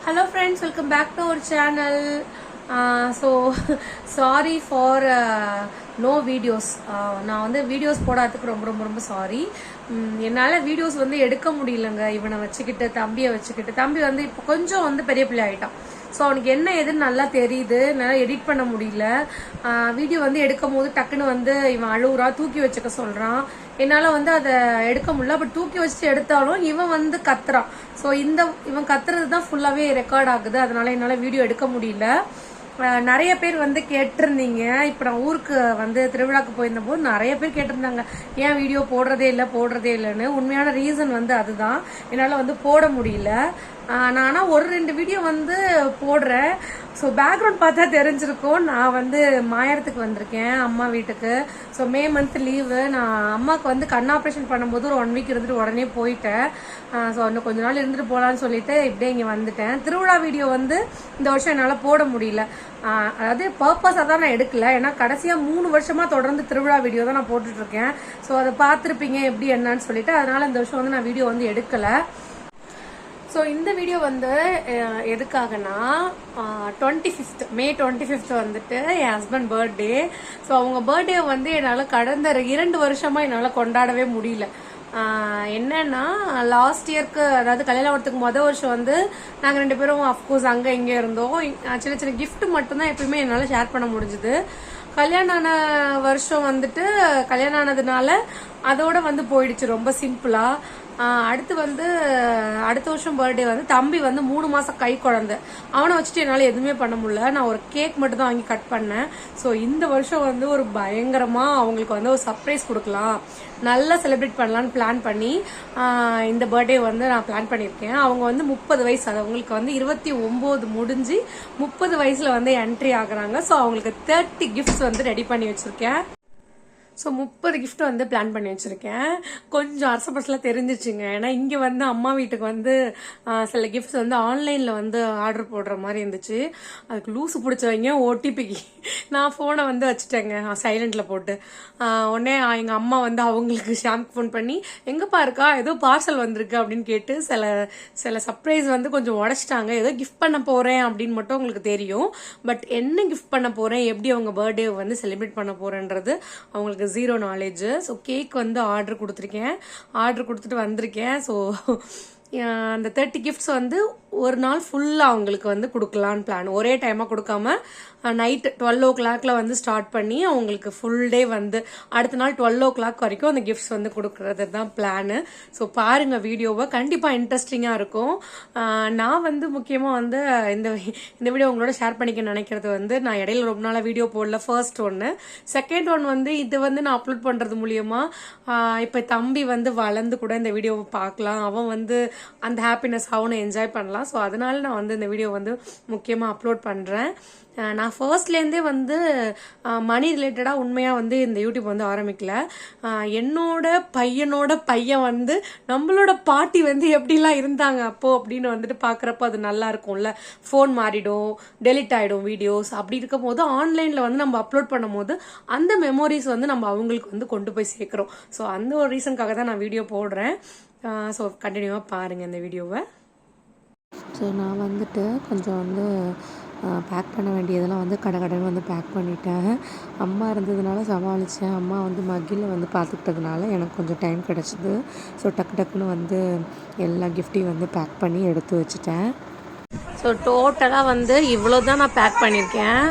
Hello friends, welcome back to our channel. So sorry for no videos. நான் வந்து videos போடாததுக்கு ரொம்ப ரொம்ப ரொம்ப சாரி. என்னால் வீடியோஸ் வந்து எடுக்க முடியலங்க. இவனை வச்சுக்கிட்டு தம்பியை வச்சுக்கிட்டு தம்பி வந்து இப்போ கொஞ்சம் வந்து பெரிய பிள்ளை ஆகிட்டான். ஸோ அவனுக்கு என்ன எதுன்னு நல்லா தெரியுது. என்னால் எடிட் பண்ண முடியல. வீடியோ வந்து எடுக்கும் போது டக்குன்னு வந்து இவன் அழுகுறா, தூக்கி வச்சுக்க சொல்கிறான். என்னால் வந்து அதை எடுக்க முடியல. பட் தூக்கி வச்சுட்டு எடுத்தாலும் இவன் வந்து கத்துறான். ஸோ இவன் கத்துறது தான் ஃபுல்லாகவே ரெக்கார்ட் ஆகுது. அதனால என்னால் வீடியோ எடுக்க முடியல. நிறைய பேர் வந்து கேட்டிருந்தீங்க. இப்போ நான் ஊருக்கு வந்து திருவிழாக்கு போயிருந்த போது நிறைய பேர் கேட்டிருந்தாங்க, ஏன் வீடியோ போடுறதே இல்லைன்னு. உண்மையான ரீசன் வந்து அதுதான், என்னால் வந்து போட முடியல. நான் ஆனால் ஒரு 2 வீடியோ வந்து போடுறேன். ஸோ பேக்ரவுண்ட் பார்த்தா தெரிஞ்சிருக்கும். நான் வந்து மாயறதுக்கு வந்திருக்கேன் அம்மா வீட்டுக்கு. So May month leave. நான் அம்மாவுக்கு வந்து கண் ஆப்ரேஷன் பண்ணும்போது ஒரு 1 வீக் இருந்துட்டு உடனே போயிட்டேன். ஸோ இன்னும் கொஞ்ச நாள் இருந்துட்டு போகலான்னு சொல்லிட்டு இப்படியே இங்கே வந்துட்டேன். திருவிழா வீடியோ வந்து இந்த வருஷம் என்னால் போட முடியல. அதாவது பர்பஸாக தான் நான் எடுக்கல. ஏன்னா கடைசியாக 3 வருஷமா தொடர்ந்து திருவிழா வீடியோ தான் நான் போட்டுட்டு இருக்கேன். ஸோ அதை பார்த்துருப்பீங்க எப்படி என்னன்னு சொல்லிட்டு. அதனால இந்த வருஷம் வந்து நான் வீடியோ வந்து எடுக்கலை. ஸோ இந்த வீடியோ வந்து எதுக்காகனா 25th மே 25th வந்துட்டு என் ஹஸ்பண்ட் பர்த்டே. ஸோ அவங்க பர்த்டே வந்து என்னால் கடந்த 2 வருஷமா என்னால் கொண்டாடவே முடியல. என்னன்னா லாஸ்ட் இயர்க்கு, அதாவது கல்யாணம் வரத்துக்கு மொதல் வருஷம் வந்து நாங்கள் 2 பேரும் அஃப்கோர்ஸ் அங்கே இங்கே இருந்தோம். சின்ன சின்ன கிஃப்ட் மட்டும்தான் எப்பயுமே என்னால் ஷேர் பண்ண முடிஞ்சுது. கல்யாணம் ஆன வருஷம் வந்துட்டு கல்யாணம் ஆனதுனால அதோட வந்து போயிடுச்சு ரொம்ப சிம்பிளா. அடுத்து வந்து அடுத்த வருஷம் பர்த்டே வந்து தம்பி வந்து 3 மாசம் கை குழந்தை. அவனை வச்சுட்டு என்னால் எதுவுமே பண்ண முடியல. நான் ஒரு கேக் மட்டும் தான் வாங்கி கட் பண்ணேன். ஸோ இந்த வருஷம் வந்து ஒரு பயங்கரமா அவங்களுக்கு வந்து ஒரு சர்ப்ரைஸ் கொடுக்கலாம், நல்லா செலிப்ரேட் பண்ணலான்னு பிளான் பண்ணி இந்த பர்த்டே வந்து நான் பிளான் பண்ணியிருக்கேன். அவங்க வந்து 30 வயசு, அது அவங்களுக்கு வந்து 29 முடிஞ்சு 30 வயசுல வந்து என்ட்ரி ஆகுறாங்க. ஸோ அவங்களுக்கு 30 கிஃப்ட்ஸ் வந்து ரெடி பண்ணி வச்சிருக்கேன். ஸோ 30 கிஃப்ட் வந்து பிளான் பண்ணி வச்சிருக்கேன். கொஞ்சம் அரசப்பரசலாம் தெரிஞ்சிச்சுங்க. ஏன்னா இங்கே வந்து அம்மா வீட்டுக்கு வந்து சில கிஃப்ட்ஸ் வந்து ஆன்லைனில் வந்து ஆர்டர் போடுற மாதிரி இருந்துச்சு. அதுக்கு லூசு பிடிச்சவங்க ஓடிபிக்கு நான் ஃபோனை வந்து வச்சுட்டேங்க சைலண்டில் போட்டு. உடனே எங்கள் அம்மா வந்து அவங்களுக்கு ஷாம்புக்கு ஃபோன் பண்ணி, எங்கப்பா இருக்கா, ஏதோ பார்சல் வந்திருக்கு அப்படின்னு கேட்டு சில சர்ப்ரைஸ் வந்து கொஞ்சம் உடச்சிட்டாங்க. ஏதோ கிஃப்ட் பண்ண போகிறேன் அப்படின்னு மட்டும் உங்களுக்கு தெரியும். பட் என்ன கிஃப்ட் பண்ண போகிறேன், எப்படி அவங்க பர்த்டே வந்து செலிப்ரேட் பண்ண போகிறேன்றது அவங்களுக்கு 0 நாலேஜ். ஸோ கேக் வந்து ஆர்டர் கொடுத்துட்டு வந்திருக்கேன். ஸோ அந்த 30 கிஃப்ட்ஸ் வந்து ஒரு நாள் ஃபுல்லாக அவங்களுக்கு வந்து கொடுக்கலான்னு பிளான். ஒரே டைமாக கொடுக்காம நைட்டு 12 o'clock வந்து ஸ்டார்ட் பண்ணி அவங்களுக்கு ஃபுல் டே வந்து அடுத்த நாள் 12 o'clock வரைக்கும் அந்த கிஃப்ட்ஸ் வந்து கொடுக்கறது தான் பிளானு. ஸோ பாருங்க வீடியோவை, கண்டிப்பாக இன்ட்ரெஸ்டிங்காக இருக்கும். நான் வந்து முக்கியமாக வந்து இந்த வீடியோ உங்களோட ஷேர் பண்ணிக்க நினைக்கிறது வந்து, நான் இடையில ரொம்ப நாளாக வீடியோ போடல. ஃபர்ஸ்ட் ஒன்று. செகண்ட் ஒன் வந்து இது வந்து நான் அப்லோட் பண்ணுறது மூலியமா இப்போ தம்பி வந்து வளர்ந்து கூட இந்த வீடியோவை பார்க்கலாம். அவன் வந்து அந்த ஹாப்பினஸ் அவனை என்ஜாய் பண்ணலாம். ஸோ அதனால நான் வந்து இந்த வீடியோ வந்து முக்கியமாக அப்லோட் பண்ணுறேன். நான் ஃபர்ஸ்ட்லேருந்தே வந்து மணி ரிலேட்டடாக உண்மையாக வந்து இந்த யூடியூப் வந்து ஆரம்பிக்கல. என்னோட பையன் வந்து நம்மளோட பாட்டி வந்து எப்படிலாம் இருந்தாங்க அப்போது அப்படின்னு வந்துட்டு பார்க்குறப்ப அது நல்லா இருக்கும்ல. ஃபோன் மாறிடும், டெலிட் ஆகிடும் வீடியோஸ். அப்படி இருக்கும் போது ஆன்லைனில் வந்து நம்ம அப்லோட் பண்ணும் போது அந்த மெமோரிஸ் வந்து நம்ம அவங்களுக்கு வந்து கொண்டு போய் சேர்க்குறோம். ஸோ அந்த ஒரு ரீசனுக்காக தான் நான் வீடியோ போடுறேன். ஸோ கண்டினியூவாக பாருங்கள் இந்த வீடியோவை. ஸோ நான் வந்துட்டு கொஞ்சம் வந்து பேக் பண்ண வேண்டியதெல்லாம் வந்து கடகடன்னு வந்து பேக் பண்ணிட்டேன். அம்மா இருந்ததுனால சமாளித்தேன். அம்மா வந்து மகிழ வந்து பார்த்துக்கிட்டதுனால எனக்கு கொஞ்சம் டைம் கிடச்சிது. ஸோ டக்குன்னு வந்து எல்லா கிஃப்ட்டையும் வந்து பேக் பண்ணி எடுத்து வச்சுட்டேன். ஸோ டோட்டலாக வந்து இவ்வளோ தான் நான் பேக் பண்ணியிருக்கேன்.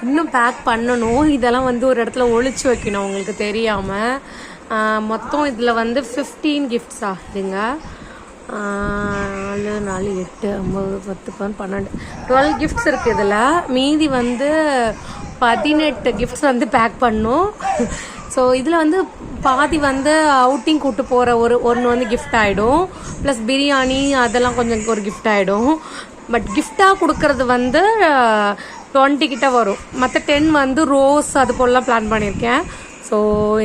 இன்னும் பேக் பண்ணணும். இதெல்லாம் வந்து ஒரு இடத்துல ஒழிச்சு வைக்கணும் உங்களுக்கு தெரியாமல். மொத்தம் இதில் வந்து 15 கிஃப்ட்ஸ் ஆகுதுங்க. 4, 4, 8, 9, 10, 12, 12 கிஃப்ட்ஸ் இருக்குது இதில். மீதி வந்து 18 கிஃப்ட்ஸ் வந்து பேக் பண்ணும். ஸோ இதில் வந்து பாதி வந்து அவுட்டிங் கூட்டு போகிற ஒன்று வந்து கிஃப்ட் ஆகிடும். ப்ளஸ் பிரியாணி அதெல்லாம் கொஞ்சம் ஒரு கிஃப்ட் ஆகிடும். பட் கிஃப்டாக கொடுக்கறது வந்து 20 கிட்ட வரும். மற்ற 10 வந்து ரோஸ் அது போலலாம் பிளான் பண்ணியிருக்கேன். ஸோ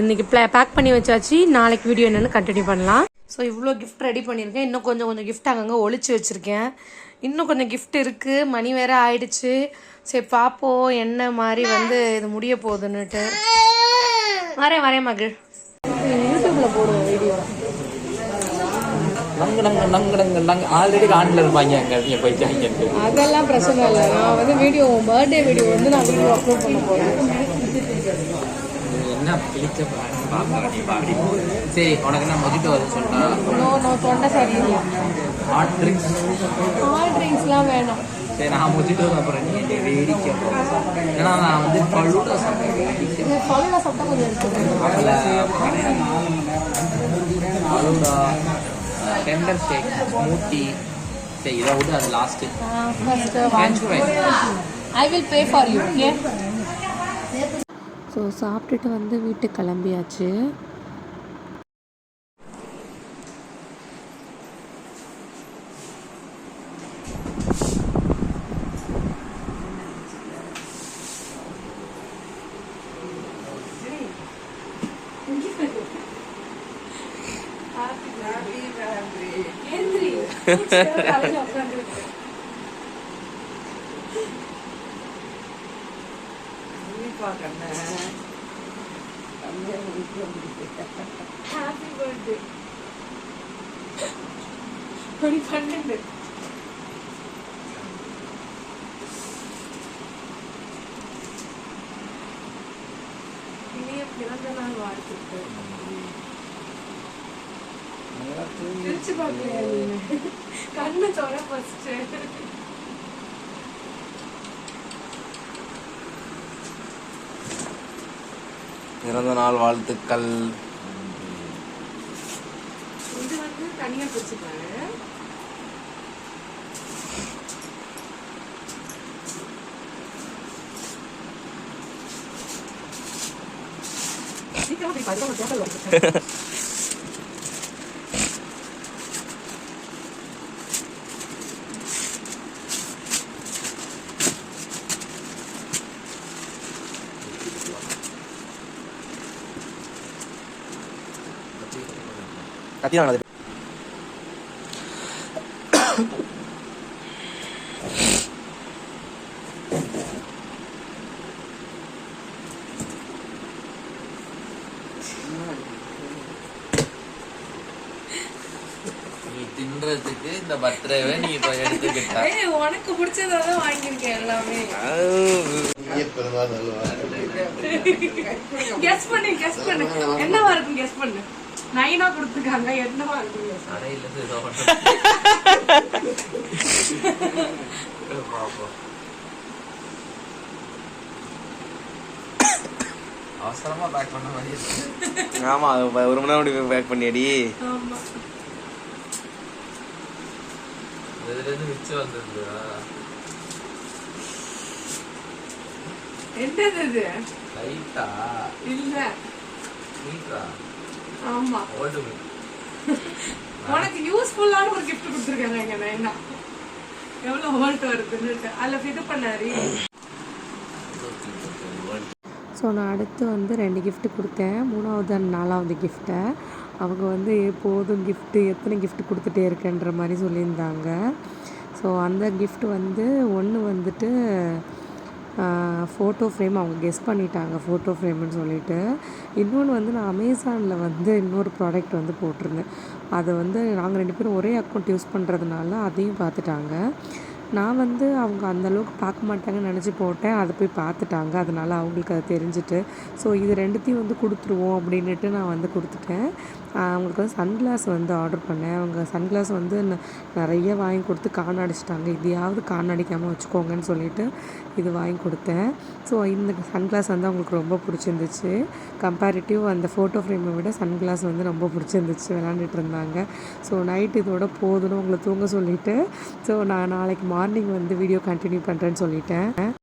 இன்றைக்கி பேக் பண்ணி வச்சாச்சு. நாளைக்கு வீடியோ என்னென்னு கண்டினியூ பண்ணலாம். ஸோ இவ்வளோ கிஃப்ட் ரெடி பண்ணியிருக்கேன். இன்னும் கொஞ்சம் கிஃப்ட் அங்கங்கே ஒழிச்சு வச்சுருக்கேன். இன்னும் கொஞ்சம் கிஃப்ட் இருக்குது. மணி வேறு ஆயிடுச்சு. சரி பார்ப்போம் என்ன மாதிரி வந்து இது முடிய போகுதுன்னுட்டு. வரேன் மகள். யூடியூப்பில் போடுவோம் வீடியோ. நாங்க ஆல்ரெடி காண்டில் இருப்பாங்க அங்கே நீங்கள் போயிட்டாங்க. அதெல்லாம் பிரச்சனை இல்லை. நான் வந்து வீடியோ பர்த்டே வீடியோ வந்து நான் வீடியோ அப்லோட் பண்ண போகிறேன். என்ன பிடிச்ச பாடி பாடி. சரி உனக்கு நான் மொஜிட்டோ வந்து சொன்னா நோ தொண்டை சரியில்லை. ஹாட் ட்ரிங்க்ஸ் வேணாம். சரி நான் மொஜிட்டோ அப்புறம் நீ வேடிக்கை. ஏன்னா நான் வந்து பழுடா சாப்பிட்டேன். பழுடா சாப்பிட்டா கொஞ்சம் எடுத்துக்கணும். பழுடா டெண்டர் ஷேக் ஸ்மூத்தி. சரி இதை விட்டு அது last. I will pay for you. Okay. So சாப்பிட்டுட்டு வந்து வீட்டுக்கு கிளம்பியாச்சு. Happy birthday. 12 இனிய பிறந்த நாள் வாழ்த்துக்கள். திருச்சி பார்க்கலையா நீ? கண்ணை தொட ஃபர்ஸ்ட். பிறந்த நாள் வாழ்த்துக்கள். இது வந்து தனியா பிடிச்சிப்பாரு. சீக்கிரமா போய் பாருங்க, ஒரு டோட்டல் வருது. கத்தியானது நீ தின்றதுக்கு இந்த பர்த்டேவை நீ இப்போ எடுத்துக்கிட்ட. உனக்கு பிடிச்சதான் வாங்கியிருக்கேன் எல்லாமே. கெஸ் பண்ணு என்னவா இருக்கும், கெஸ் பண்ணு. 9 கொடுத்துருக்காங்க, என்னவா இருக்கும்? அவசரமா பேக் பண்ண மாதிரி. ஆமா 1 மணி நேரம் பேக் பண்ணியாடி. ஆமா. இதுல இருந்து மிச்சம் வந்திருந்தா என்னது இது? லைட்டா இல்ல நீட்டா. ஆமா, ஓல்டு உனக்கு யூஸ்ஃபுல்லான ஒரு gift கொடுத்துருக்காங்க. எங்க நைனா எவ்வளவு ஓல்ட் வருதுன்னு அதுல இது பண்ணாரு. ஸோ நான் அடுத்து வந்து 2 gift கொடுத்தேன். 3வது and 4வது கிஃப்ட்டை அவங்க வந்து போதும் கிஃப்ட்டு எத்தனை gift கொடுத்துட்டே இருக்கேன்ற மாதிரி சொல்லியிருந்தாங்க. ஸோ அந்த gift வந்து ஒன்று வந்துட்டு ஃபோட்டோ ஃப்ரேம், அவங்க கெஸ் பண்ணிட்டாங்க ஃபோட்டோ ஃப்ரேம்னு சொல்லிட்டு. இன்னொன்று வந்து நான் அமேசானில் வந்து இன்னொரு ப்ராடக்ட் வந்து போட்டிருந்தேன். அதை வந்து நாங்கள் 2 பேரும் ஒரே அக்கௌண்ட் யூஸ் பண்ணுறதுனால அதையும் பார்த்துட்டாங்க. நான் வந்து அவங்க அந்தளவுக்கு பார்க்க மாட்டாங்கன்னு நினச்சி போட்டேன். அதை போய் பார்த்துட்டாங்க. அதனால் அவங்களுக்கு அது தெரிஞ்சுட்டு ஸோ இது 2த்தையும் வந்து கொடுத்துருவோம் அப்படின்ட்டு நான் வந்து கொடுத்துட்டேன். அவங்களுக்கு வந்து சன்கிளாஸ் வந்து ஆர்டர் பண்ணேன். அவங்க சன்கிளாஸ் வந்து நிறைய வாங்கி கொடுத்து காண அடிச்சிட்டாங்க. இதையாவது காண அடிக்காமல் வச்சுக்கோங்கன்னு சொல்லிட்டு இது வாங்கி கொடுத்தேன். ஸோ இந்த சன்கிளாஸ் வந்து அவங்களுக்கு ரொம்ப பிடிச்சிருந்துச்சு. கம்பேரிட்டிவ் அந்த ஃபோட்டோ ஃப்ரேமை விட சன்கிளாஸ் வந்து ரொம்ப பிடிச்சிருந்துச்சு. விளாண்டுட்டு இருந்தாங்க. ஸோ நைட் இதோட போதுன்னு உங்களை தூங்க சொல்லிவிட்டு ஸோ நான் நாளைக்கு மார்னிங் வந்து வீடியோ கண்டினியூ பண்ணுறேன்னு சொல்லிட்டேன்.